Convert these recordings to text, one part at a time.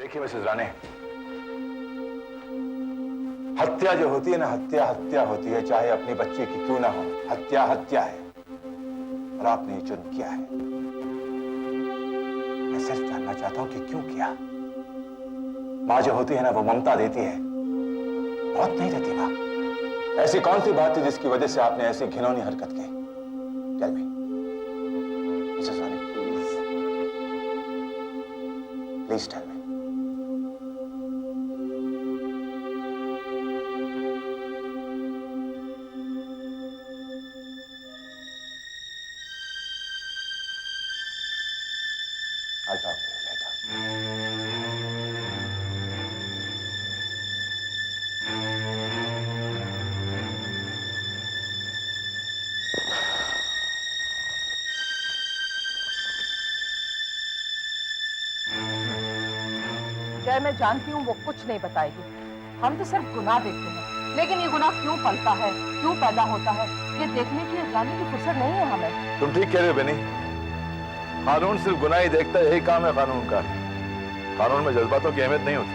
देखिए मिसेस राणे, हत्या जो होती है ना, हत्या हत्या होती है, चाहे अपनी बच्ची की क्यों ना हो। हत्या हत्या है और आपने ये जुर्म किया है। मैं सिर्फ जानना चाहता हूं कि क्यों किया। मां जो होती है ना, वो ममता देती है, बहुत नहीं देती मां। ऐसी कौन सी बात थी जिसकी वजह से आपने ऐसी घिनौनी हरकत की? Tell me Mrs Rane, please please tell me. I'll talk to you later. जय, मैं जानती हूँ वो कुछ नहीं बताएगी। हम तो सिर्फ गुनाह देखते हैं, लेकिन ये गुनाह क्यों पलता है, क्यों पैदा होता है, ये देखने की, जानने की फुर्सत नहीं है हमें। तुम ठीक कह रहे हो बेनी। कानून सिर्फ गुनाह ही देखता है, यही काम है कानून का। कानून में जज्बातों की अहमियत नहीं होती।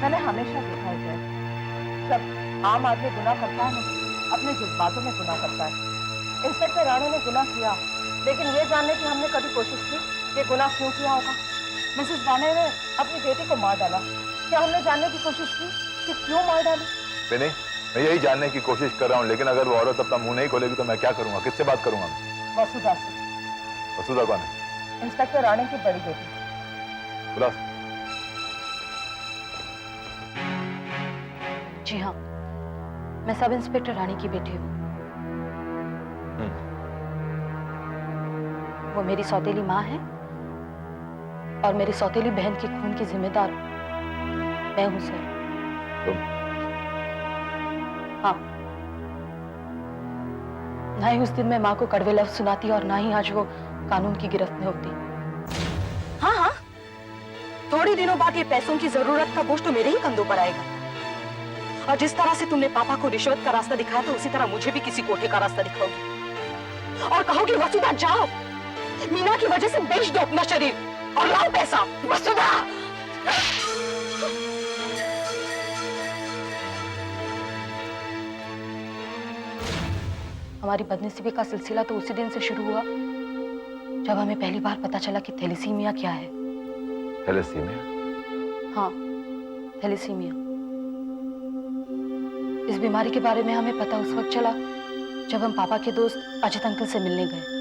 मैंने हमेशा देखा है जय, जब आम आदमी गुनाह करता है ना, अपने जज्बातों में गुनाह करता है। इंस्पेक्टर राणे ने गुनाह किया, लेकिन ये जानने की हमने कभी कोशिश की कि गुनाह क्यों किया होगा। मिसेस राणे ने अपनी बेटी को मार डाला, क्या हमने जानने की कोशिश की कि क्यों मार डाली? बेनी, मैं यही जानने की कोशिश कर रहा हूँ, लेकिन अगर वो औरत अपना मुंह नहीं खोलेगी तो मैं क्या करूंगा? किससे बात करूंगा? वसुधा से। वसुधा कौन है? इंस्पेक्टर राणे की बड़ी बेटी। बुला। जी हाँ, मैं सब इंस्पेक्टर राणी की बेटी हूँ। वो मेरी सौतेली माँ है और मेरी सौतेली बहन की खून की जिम्मेदार मैं हूँ सर। तुम? हाँ। ना ही उस दिन मैं माँ को कड़वे लफ्ज सुनाती और ना ही आज वो कानून की गिरफ्त में होती। हाँ हाँ, थोड़े दिनों बाद ये पैसों की जरूरत का बोझ तो मेरे ही कंधों पर आएगा। और जिस तरह से तुमने पापा को रिश्वत का रास्ता दिखाया था, उसी तरह मुझे भी किसी कोठे का रास्ता दिखाओगी और कहोगी वसुधा जाओ, मीना की वजह से बेच दो अपना शरीर और लाओ पैसा। वसुधा! हमारी बदनसीबी का सिलसिला तो उसी दिन से शुरू हुआ जब हमें पहली बार पता चला कि थैलेसीमिया क्या है। थैलेसीमिया? हाँ, थैलेसीमिया। इस बीमारी के बारे में हमें पता उस वक्त चला जब हम पापा के दोस्त अजित अंकल से मिलने गए।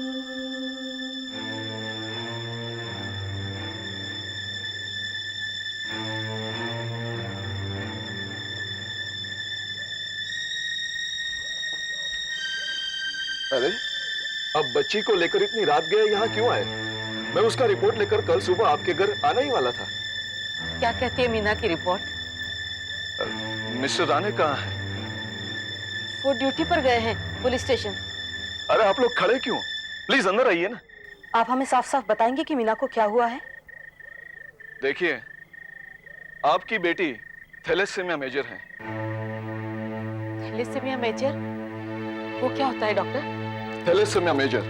अरे, अब बच्ची को लेकर इतनी रात गए यहाँ क्यों आए? मैं उसका रिपोर्ट लेकर कल सुबह आपके घर आने ही वाला था। क्या कहती है मीना की रिपोर्ट? मिस्टर राणे कहाँ हैं? वो ड्यूटी पर गए हैं, पुलिस स्टेशन। अरे आप लोग खड़े क्यों? प्लीज अंदर आइए ना। आप हमें साफ साफ बताएंगे कि मीना को क्या हुआ है? देखिए, आपकी बेटी थैलेसीमिया मेजर है। Thalassaemia major? वो क्या होता है डॉक्टर? थैलेसीमिया मेजर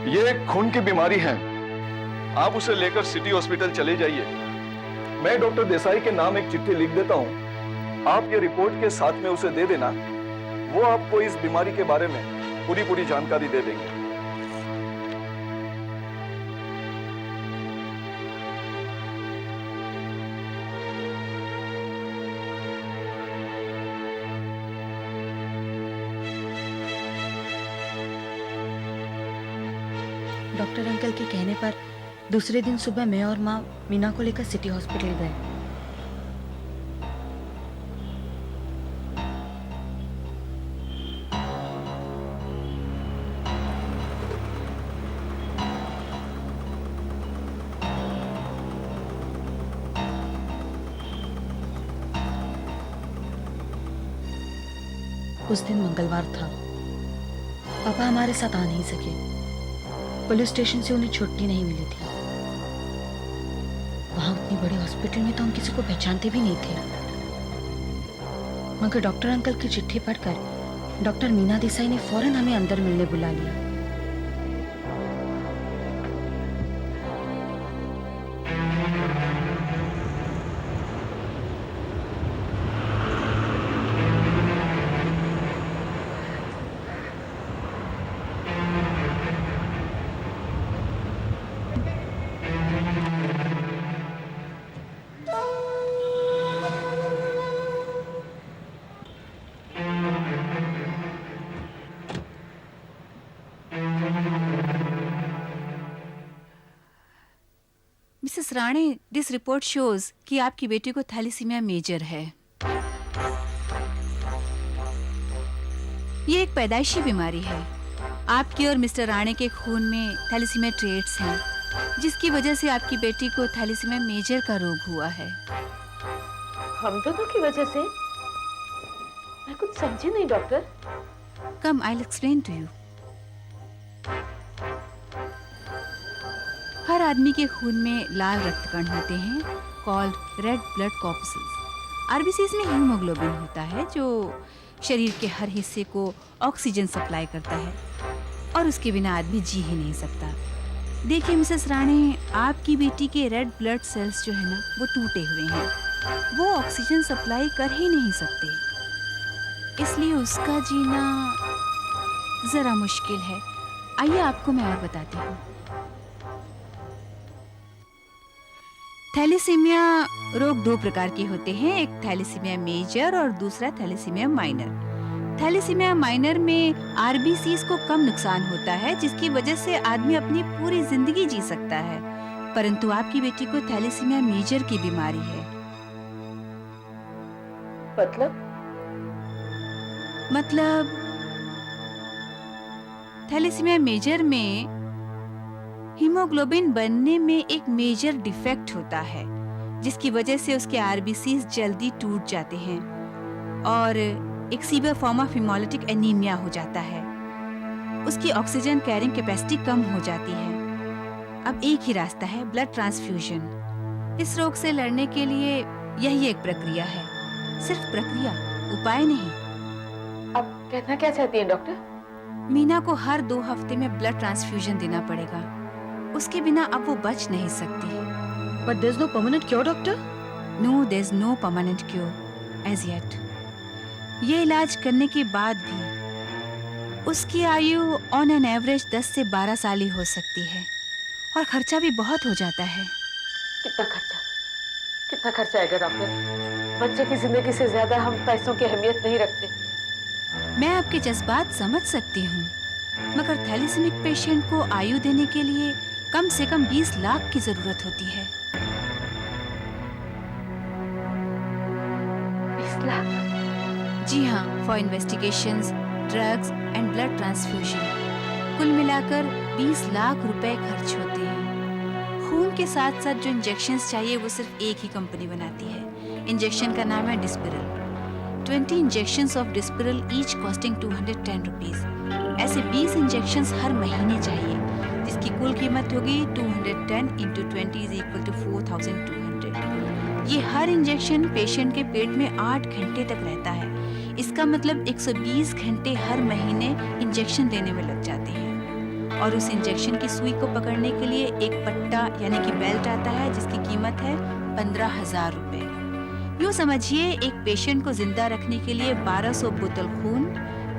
ये एक खून की बीमारी है। आप उसे लेकर सिटी हॉस्पिटल चले जाइए। मैं डॉक्टर देसाई के नाम एक चिट्ठी लिख देता हूँ, आप ये रिपोर्ट के साथ में उसे दे देना। वो आपको इस बीमारी के बारे में पूरी जानकारी दे देंगे। डॉक्टर अंकल के कहने पर दूसरे दिन सुबह मैं और माँ मीना को लेकर सिटी हॉस्पिटल गए। उस दिन मंगलवार था। पापा हमारे साथ आ नहीं सके। पुलिस स्टेशन से उन्हें छुट्टी नहीं मिली थी। वहां उतनी बड़ी हॉस्पिटल में तो हम किसी को पहचानते भी नहीं थे। मगर डॉक्टर अंकल की चिट्ठी पढ़कर डॉक्टर मीना देसाई ने फौरन हमें अंदर मिलने बुला लिया। Mrs Rane, this report shows कि आपकी बेटी को थैलेसीमिया मेजर है। ये एक पैदाइशी बीमारी है। आपकी और मिस्टर राणे के खून में थैलेसीमिया ट्रेट्स हैं, जिसकी वजह से आपकी बेटी को थैलेसीमिया मेजर का रोग हुआ है। हम दोनों की वजह से? मैं कुछ समझी नहीं doctor. Come, I will explain to you. हर आदमी के खून में लाल रक्त कण होते हैं, called red blood corpuscles. RBCs में हीमोग्लोबिन होता है, जो शरीर के हर हिस्से को ऑक्सीजन सप्लाई करता है, और उसके बिना आदमी जी ही नहीं सकता। देखिए मिसेस राणे, आपकी बेटी के रेड ब्लड सेल्स जो है ना, वो टूटे हुए हैं। वो ऑक्सीजन सप्लाई कर ही नहीं सकते, इसलिए उसका जीना जरा मुश्किल है। आइए आपको मैं और बताती हूँ। थैलेसीमिया रोग दो प्रकार के होते हैं, एक थैलेसीमिया मेजर और दूसरा थैलेसीमिया माइनर। थैलेसीमिया माइनर में आरबीसीज को कम नुकसान होता है, जिसकी वजह से आदमी अपनी पूरी जिंदगी जी सकता है, परंतु आपकी बेटी को थैलेसीमिया मेजर की बीमारी है। मतलब थैलेसीमिया मेजर में हीमोग्लोबिन बनने में एक मेजर डिफेक्ट होता है, जिसकी वजह से उसके आरबीसीज जल्दी टूट जाते हैं और एक severe form of haemolytic anaemia हो जाता है। उसकी ऑक्सीजन कैरिंग कैपेसिटी कम हो जाती है। अब एक ही रास्ता है, ब्लड ट्रांसफ्यूजन। इस रोग से लड़ने के लिए यही एक प्रक्रिया है, सिर्फ प्रक्रिया, उपाय नहीं। अब कहना क्या चाहती हैं डॉक्टर? मीना को हर 2 हफ्ते में ब्लड ट्रांसफ्यूजन देना पड़ेगा। उसके बिना अब वो बच नहीं सकती। But there's no permanent cure, doctor? No, there's no permanent cure as yet. ये इलाज करने के बाद भी उसकी आयु ऑन एन एवरेज 10 से 12 साल ही हो सकती है, और खर्चा भी बहुत हो जाता है। कितना खर्चा? कितना खर्चा आएगा डॉक्टर? बच्चे की जिंदगी से ज्यादा हम पैसों की अहमियत नहीं रखते। मैं आपके जज्बात समझ सकती हूँ, मगर थैलेसीमिक पेशेंट को आयु देने के लिए कम से कम 20 लाख की जरूरत होती है। 20 लाख? जी हाँ, for investigations, drugs and blood transfusion. कुल मिलाकर 20 लाख रुपए खर्च होते हैं। खून के साथ साथ जो इंजेक्शंस चाहिए वो सिर्फ एक ही कंपनी बनाती है। इंजेक्शन का नाम है Dispiral. 20 injections of Dispiral each costing 210 rupees. ऐसे 20 इंजेक्शंस हर महीने चाहिए, जिसकी कुल कीमत होगी 210 × 20 = 4200। ये हर इंजेक्शन पेशेंट के पेट में 8 घंटे तक रहता है। इसका मतलब 120 घंटे हर महीने इंजेक्शन देने में लग जाते हैं। और उस इंजेक्शन की सुई को पकड़ने के लिए एक पट्टा यानी कि बेल्ट आता है, जिसकी कीमत है 15,000 रुपए। यूँ समझिए, एक पेशेंट को जिंदा रखने के लिए 1200 बोतल खून,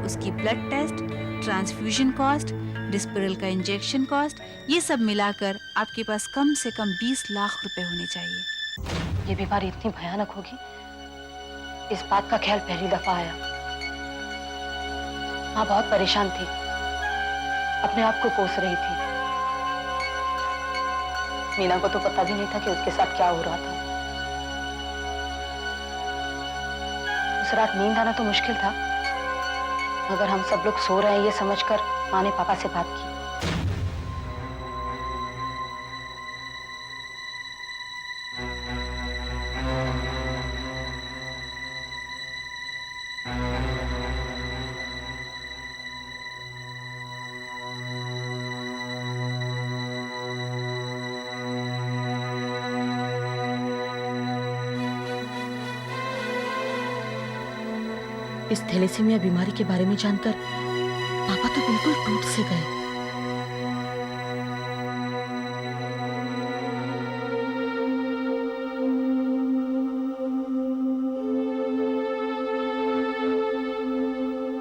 उसकी ब्लड टेस्ट, ट्रांसफ्यूजन कॉस्ट, डिस्पिरल का इंजेक्शन कॉस्ट, ये सब मिलाकर आपके पास कम से कम 20 लाख रुपए होने चाहिए। ये बीमारी इतनी भयानक होगी, इस बात का ख्याल पहली दफा आया। माँ बहुत परेशान थी, अपने आप को कोस रही थी। मीना को तो पता भी नहीं था कि उसके साथ क्या हो रहा था। उस रात नींद आना तो मुश्किल था, मगर हम सब लोग सो रहे हैं ये समझकर माँ ने पापा से बात की। इस थैलेसीमिया बीमारी के बारे में जानकर पापा तो बिल्कुल टूट से गए।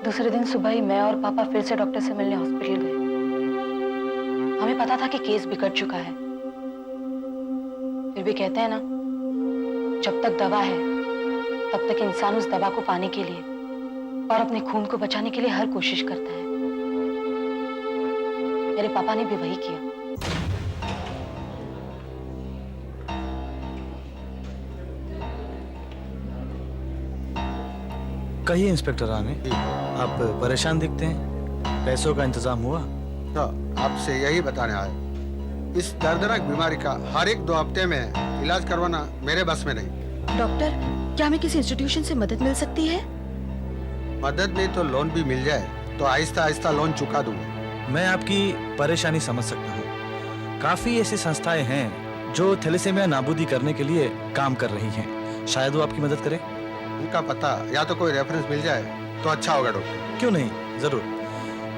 दूसरे दिन सुबह ही मैं और पापा फिर से डॉक्टर से मिलने हॉस्पिटल गए। हमें पता था कि केस बिगड़ चुका है, फिर भी कहते हैं ना, जब तक दवा है तब तक इंसान उस दवा को पाने के लिए और अपने खून को बचाने के लिए हर कोशिश करता है। मेरे पापा ने भी वही किया। कहिए इंस्पेक्टर राणे, आप परेशान दिखते हैं। पैसों का इंतजाम हुआ? तो आपसे यही बताने आए, इस दर्दनाक बीमारी का हर एक 2 हफ्ते में इलाज करवाना मेरे बस में नहीं। डॉक्टर, क्या हमें किसी इंस्टीट्यूशन से मदद मिल सकती है? मदद नहीं तो लोन भी मिल जाए तो आहिस्ता आहिस्ता लोन चुका दूंगा। मैं आपकी परेशानी समझ सकता हूँ। काफी ऐसी संस्थाएं हैं जो थैलेसीमिया नाबूदी करने के लिए काम कर रही हैं। शायद वो आपकी मदद करें। उनका पता या तो कोई रेफरेंस मिल जाए तो अच्छा होगा डॉक्टर। क्यों नहीं, जरूर।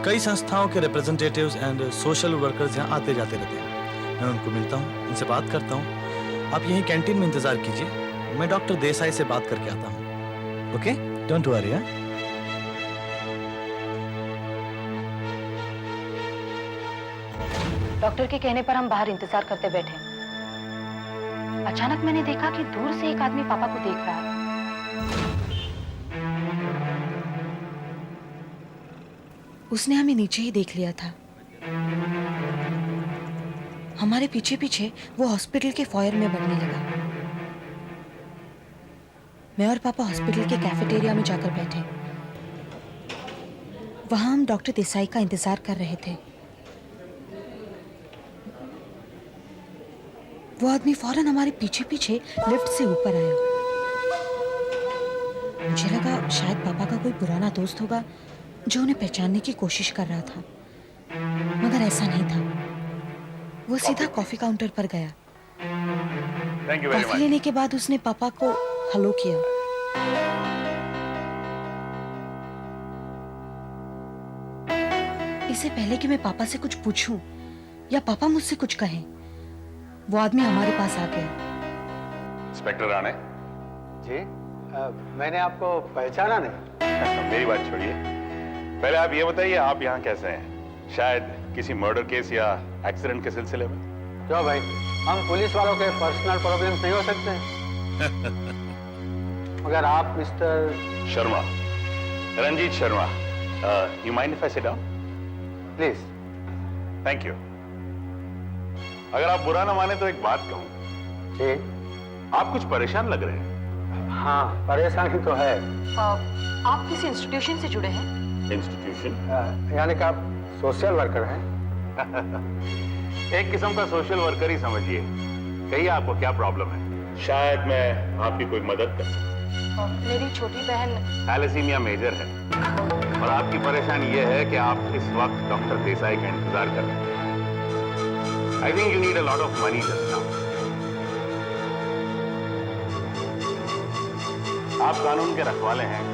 कई संस्थाओं के रिप्रेजेंटेटिव्स एंड सोशल वर्कर्स यहाँ आते जाते रहते हैं। मैं उनको मिलता हूँ, उनसे बात करता हूँ। आप यहीं कैंटीन में इंतजार कीजिए, मैं डॉक्टर देसाई से बात करके आता हूँ। Okay, don't worry. डॉक्टर के कहने पर हम बाहर इंतजार करते बैठे। अचानक मैंने देखा कि दूर से एक आदमी पापा को देख रहा है। उसने हमें नीचे ही देख लिया था। हमारे पीछे पीछे वो हॉस्पिटल के फॉयर में बढ़ने लगा। मैं और पापा हॉस्पिटल के कैफेटेरिया में जाकर बैठे। वहां हम डॉक्टर देसाई का इंतजार कर रहे थे। वो आदमी फौरन हमारे पीछे पीछे लिफ्ट से ऊपर आया। मुझे लगा शायद पापा का कोई पुराना दोस्त होगा जो उन्हें पहचानने की कोशिश कर रहा था, मगर ऐसा नहीं था। वो सीधा कॉफी काउंटर पर गया। कॉफी लेने के बाद उसने पापा को हेलो किया। इससे पहले कि मैं पापा से कुछ पूछूं या पापा मुझसे कुछ कहें, वो आदमी हमारे पास आ गया। इंस्पेक्टर राणे जी, मैंने आपको पहचाना नहीं। मेरी बात छोड़िए, पहले आप ये बताइए आप यहाँ कैसे हैं? शायद किसी मर्डर केस या एक्सीडेंट के सिलसिले में? क्यों भाई, हम पुलिस वालों के पर्सनल प्रॉब्लम्स नहीं हो सकते? मगर आप Mr Sharma, Ranjit Sharma, you mind if I sit down? Please. Thank you. अगर आप बुरा ना माने तो एक बात कहूं। जी। आप कुछ परेशान लग रहे हैं। हाँ, परेशानी तो है। आप किसी इंस्टीट्यूशन से जुड़े हैं? इंस्टीट्यूशन? यानी कि आप सोशल वर्कर हैं? एक किस्म का सोशल वर्कर ही समझिए। कहिए आपको क्या प्रॉब्लम है? शायद मैं आपकी कोई मदद कर सकूं। मेरी छोटी बहन थैलेसीमिया मेजर है और आपकी परेशानी यह है कि आप इस वक्त डॉक्टर देसाई का इंतजार कर रहे हैं। I think you need a lot of money just now. आप कानून के रखवाले हैं।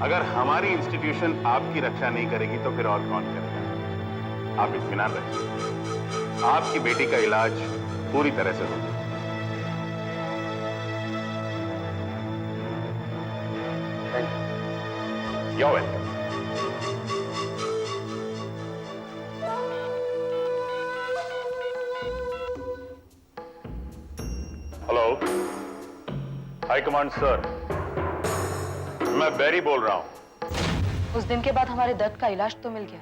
अगर हमारी इंस्टीट्यूशन आपकी रक्षा नहीं करेगी तो फिर और कौन करेगा? आप इत्मीनान रखिए, आपकी बेटी का इलाज पूरी तरह से होगा। You're welcome. Hello, high command sir, मैं बैरी बोल रहा हूं। उस दिन के बाद हमारे दर्द का इलाज तो मिल गया,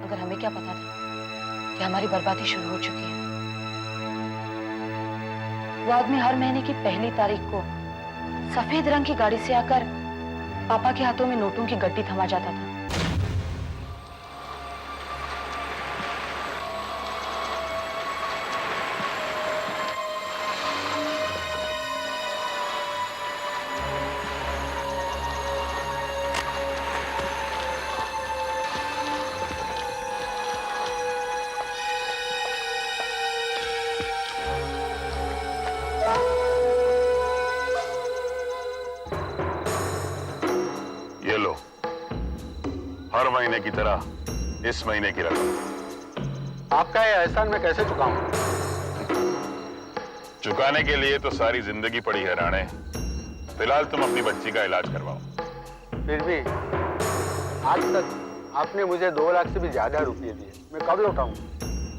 मगर हमें क्या पता था कि हमारी बर्बादी शुरू हो चुकी है। वो आदमी हर महीने की पहली तारीख को सफेद रंग की गाड़ी से आकर पापा के हाथों में नोटों की गड्डी थमा जाता था। ये लो, हर महीने की तरह इस महीने की रकम। आपका ये एहसान मैं कैसे चुकाऊं? चुकाने के लिए तो सारी जिंदगी पड़ी है राणे। फिलहाल तुम अपनी बच्ची का इलाज करवाओ। फिर भी आज तक आपने मुझे 2 लाख से भी ज्यादा रुपये दिए, मैं कब लौटाऊं?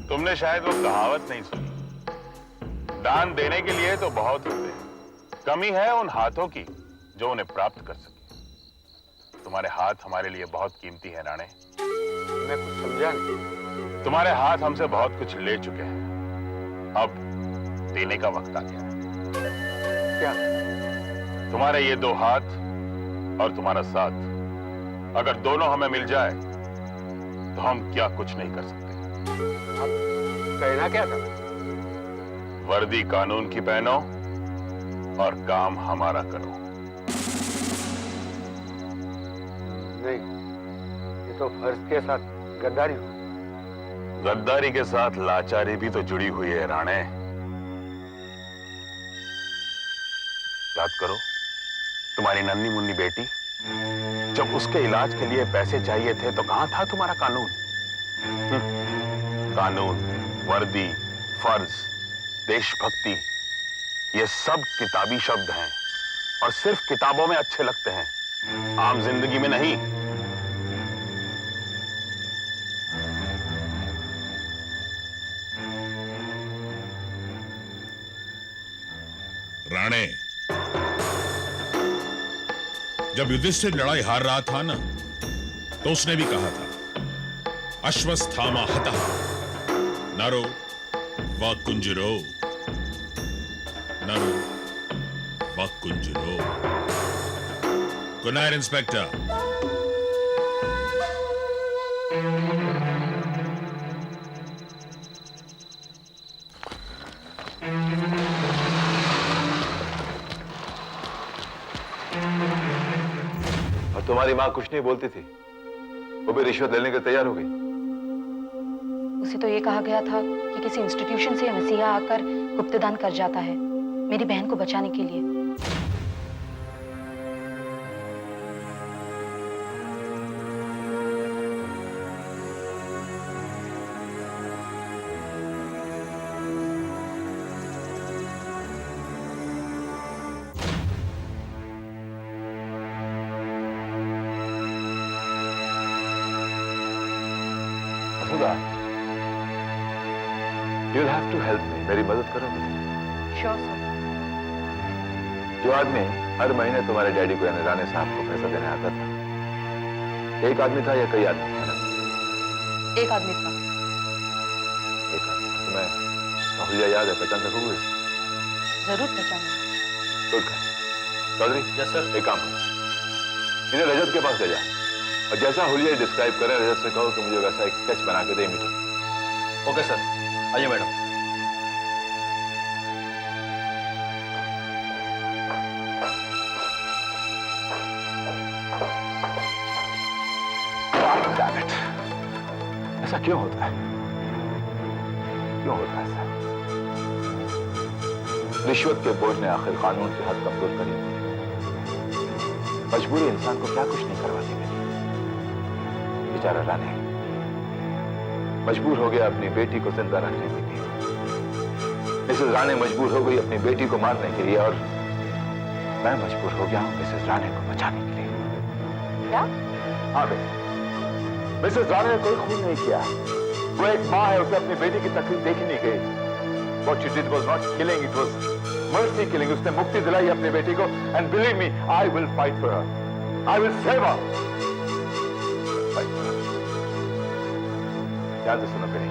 तुमने शायद वो कहावत नहीं सुनी, दान देने के लिए तो बहुत होते हैं, कमी है उन हाथों की जो उन्हें प्राप्त कर सके। तुम्हारे हाथ हमारे लिए बहुत कीमती है राणे। मैं कुछ समझा नहीं। तुम्हारे हाथ हमसे बहुत कुछ ले चुके हैं, अब देने का वक्त आ गया है। क्या? तुम्हारे ये 2 हाथ और तुम्हारा साथ। अगर दोनों हमें मिल जाए तो हम क्या कुछ नहीं कर सकते। कहना क्या था? वर्दी कानून की पहनो और काम हमारा करो। नहीं, ये तो फर्ज के साथ गद्दारी हुई। गद्दारी के साथ लाचारी भी तो जुड़ी हुई है राणे। याद करो, तुम्हारी नन्ही मुन्नी बेटी, जब उसके इलाज के लिए पैसे चाहिए थे तो कहां था तुम्हारा कानून? कानून, वर्दी, फर्ज, देशभक्ति, ये सब किताबी शब्द हैं और सिर्फ किताबों में अच्छे लगते हैं, आम जिंदगी में नहीं। राणे, जब युधिष्ठिर लड़ाई हार रहा था ना, तो उसने भी कहा था, अश्वत्थामा हतः नरो व कुंजरो, नरो व कुंजरो। Good night inspector. तुम्हारी माँ कुछ नहीं बोलती थी, वो भी रिश्वत लेने के तैयार हो गई। उसे तो ये कहा गया था कि किसी इंस्टीट्यूशन से मसीहा आकर गुप्तदान कर जाता है मेरी बहन को बचाने के लिए। You'll have to help me. मेरी मदद करोगे? Sure sir. जो आदमी हर महीने तुम्हारे डैडी को यानी राणे साहब को पैसा देने आता था, एक आदमी था या कई आदमी थे? एक आदमी था। एक आदमी। तुम्हें हुलिया याद है? पहचान सकोगे? जरूर पहचानूंगा। Chaudhary, yes sir. एक काम करो, इन्हें रजत के पास ले जा और जैसा हुलिया डिस्क्राइब करे रजत से कहो कि मुझे वैसा एक स्केच बना के दे मीटिंग। ओके सर, आइए मैडम। Damn it. ऐसा क्यों होता है? क्यों होता है ऐसा? रिश्वत के बोझ ने आखिर कानून की हद कमजोर करी। मजबूरी इंसान को क्या कुछ नहीं करवाती मेरी। बेचारा राणे मजबूर हो गया अपनी बेटी को जिंदा रखने के लिए। मिसेस राणे मजबूर हो गई अपनी बेटी को मारने के लिए और मैं मजबूर हो गया हूं मिसेस राणे को बचाने के लिए। क्या? हाँ बेटी, मिसेस राणे ने कोई खून नहीं किया। वो एक माँ है, उसे अपनी बेटी की तकलीफ देखी नहीं गई। What she did was not killing, it was mercy killing. उसने मुक्ति दिलाई अपनी बेटी को and believe me, I will fight for her. I will save her. Fight for her. ध्यान से सुनो बेटी,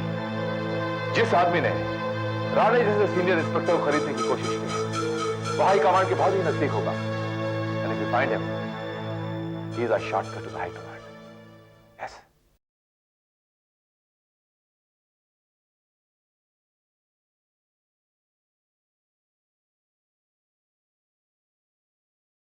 जिस आदमी ने राणे जैसे सीनियर इंस्पेक्टर को खरीदने की कोशिश की, वो हाई कमांड के बहुत ही नजदीक होगा। And if you find him, he is a shortcut to the high command. Yes.